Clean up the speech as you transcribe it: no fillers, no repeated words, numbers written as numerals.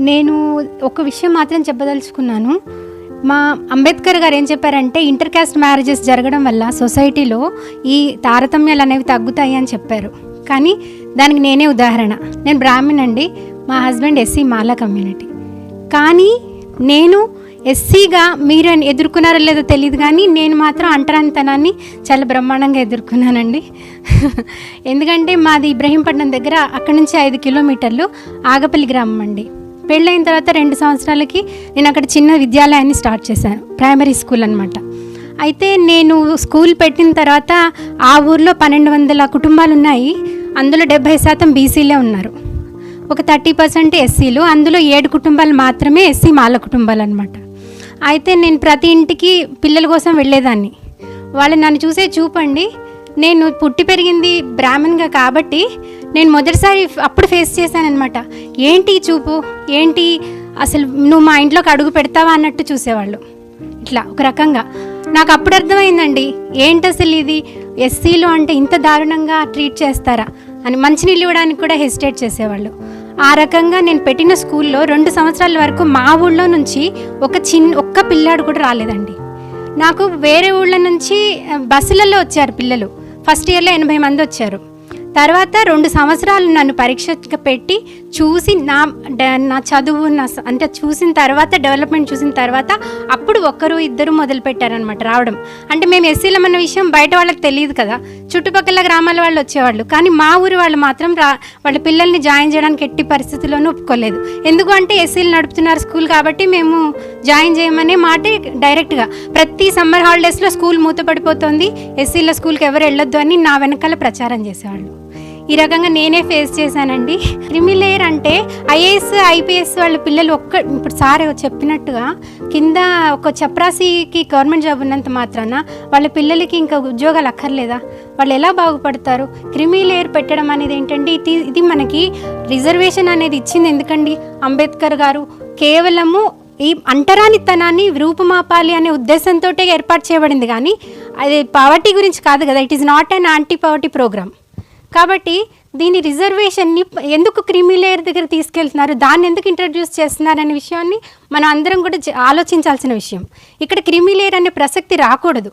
నేను ఒక విషయం మాత్రం చెప్పదలుచుకున్నాను. మా అంబేద్కర్ గారు ఏం చెప్పారంటే ఇంటర్ కాస్ట్ మ్యారేజెస్ జరగడం వల్ల సొసైటీలో ఈ తారతమ్యాలు అనేవి తగ్గుతాయి అని చెప్పారు. కానీ దానికి నేనే ఉదాహరణ. నేను బ్రాహ్మణ్ అండి, మా హస్బెండ్ ఎస్సీ మాలా కమ్యూనిటీ. కానీ నేను ఎస్సీగా మీరు ఎదుర్కొన్నారో లేదో తెలియదు, కానీ నేను మాత్రం అంటరానితనాన్ని చాలా బ్రహ్మాండంగా ఎదుర్కొన్నానండి. ఎందుకంటే మాది ఇబ్రహీంపట్నం దగ్గర, అక్కడి నుంచి 5 కిలోమీటర్లు ఆగపల్లి గ్రామం అండి. పెళ్ళైన తర్వాత 2 సంవత్సరాలకి నేను అక్కడ చిన్న విద్యాలయాన్ని స్టార్ట్ చేశాను, ప్రైమరీ స్కూల్ అనమాట. అయితే నేను స్కూల్ పెట్టిన తర్వాత ఆ ఊర్లో 1200 కుటుంబాలు ఉన్నాయి. అందులో 70% బీసీలే ఉన్నారు, ఒక 30% ఎస్సీలు. అందులో 7 కుటుంబాలు మాత్రమే ఎస్సీ మాల కుటుంబాలు అనమాట. అయితే నేను ప్రతి ఇంటికి పిల్లల కోసం వెళ్ళేదాన్ని. వాళ్ళు నన్ను చూసే చూపండి, నేను పుట్టి పెరిగింది బ్రాహ్మణ్గా కాబట్టి నేను మొదటిసారి అప్పుడు ఫేస్ చేశానమాట. ఏంటి చూపు, ఏంటి అసలు నువ్వు మా ఇంట్లోకి అడుగు పెడతావా అన్నట్టు చూసేవాళ్ళు. ఇట్లా ఒక రకంగా నాకు అప్పుడు అర్థమైందండి, ఏంటి అసలు ఇది ఎస్సీలు అంటే ఇంత దారుణంగా ట్రీట్ చేస్తారా అని. మంచినీళ్ళు ఇవ్వడానికి కూడా హెసిటేట్ చేసేవాళ్ళు. ఆ రకంగా నేను పెట్టిన స్కూల్లో 2 సంవత్సరాల వరకు మా ఊళ్ళో నుంచి ఒక్క పిల్లాడు కూడా రాలేదండి. నాకు వేరే ఊళ్ళ నుంచి బస్సులలో వచ్చారు పిల్లలు. ఫస్ట్ ఇయర్లో 80 మంది వచ్చారు. తర్వాత 2 సంవత్సరాలు నన్ను పరీక్షగా పెట్టి చూసి నా చదువు అంటే చూసిన తర్వాత, డెవలప్మెంట్ చూసిన తర్వాత అప్పుడు 1-2 మొదలు పెట్టారనమాట రావడం. అంటే మేము ఎస్సీలం అన్న విషయం బయట వాళ్ళకి తెలియదు కదా, చుట్టుపక్కల గ్రామాల వాళ్ళు వచ్చేవాళ్ళు. కానీ మా ఊరి వాళ్ళు మాత్రం వాళ్ళ పిల్లల్ని జాయిన్ చేయడానికి ఎట్టి పరిస్థితుల్లోనూ ఒప్పుకోలేదు. ఎందుకు అంటే ఎస్సీలు నడుపుతున్నారు స్కూల్ కాబట్టి మేము జాయిన్ చేయమనే మాటే డైరెక్ట్గా. ప్రతి సమ్మర్ హాలిడేస్లో స్కూల్ మూతపడిపోతుంది, ఎస్సీల స్కూల్కి ఎవరు వెళ్ళొద్దు అని నా వెనకాల ప్రచారం చేసేవాళ్ళు. ఈ రకంగా నేనే ఫేస్ చేశానండి. క్రిమిలేయర్ అంటే ఐఏఎస్ ఐపీఎస్ వాళ్ళ పిల్లలు ఇప్పుడు సార్ చెప్పినట్టుగా కింద ఒక చప్రాసీకి గవర్నమెంట్ జాబ్ ఉన్నంత మాత్రాన వాళ్ళ పిల్లలకి ఇంకా ఉద్యోగాలు అక్కర్లేదా? వాళ్ళు ఎలా బాగుపడతారు? క్రిమిలేయర్ పెట్టడం అనేది ఏంటంటే ఇది మనకి రిజర్వేషన్ అనేది ఇచ్చింది ఎందుకండి? అంబేద్కర్ గారు కేవలము ఈ అంటరానితనాన్ని రూపుమాపాలి అనే ఉద్దేశంతో ఏర్పాటు చేయబడింది, కానీ అది పవర్టీ గురించి కాదు కదా. It is not an anti poverty program. కాబట్టి దీని రిజర్వేషన్ని ఎందుకు క్రిమిలేయర్ దగ్గర తీసుకెళ్తున్నారు, దాన్ని ఎందుకు ఇంట్రడ్యూస్ చేస్తున్నారు అనే విషయాన్ని మనం అందరం కూడా ఆలోచించాల్సిన విషయం. ఇక్కడ క్రిమిలేయర్ అనే ప్రసక్తి రాకూడదు.